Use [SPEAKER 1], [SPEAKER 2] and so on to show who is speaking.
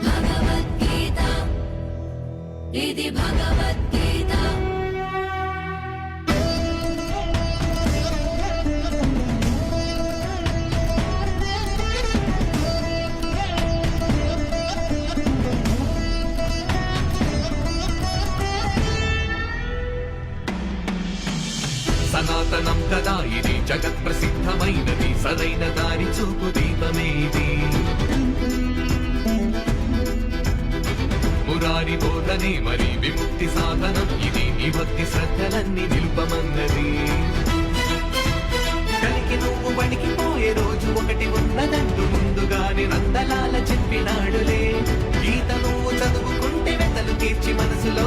[SPEAKER 1] భగవద్గీత ఇది భగవద్గీత
[SPEAKER 2] సనాతనం కదా ఇది జగత్ ప్రసిద్ధమైనది సరైన దారి చూపు దీపమే ఇది మురారి బోధనే మరి విముక్తి సాధనం ఇది నీ భక్తి శ్రద్ధలన్నీ నిలుపమన్నది కలికి నువ్వు వణికిపోయే రోజు ఒకటి ఉన్నదంటూ ముందుగానే నందలాల చెప్పినాడులే గీత నువ్వు చదువుకుంటే వెతలు తీర్చి మనసులో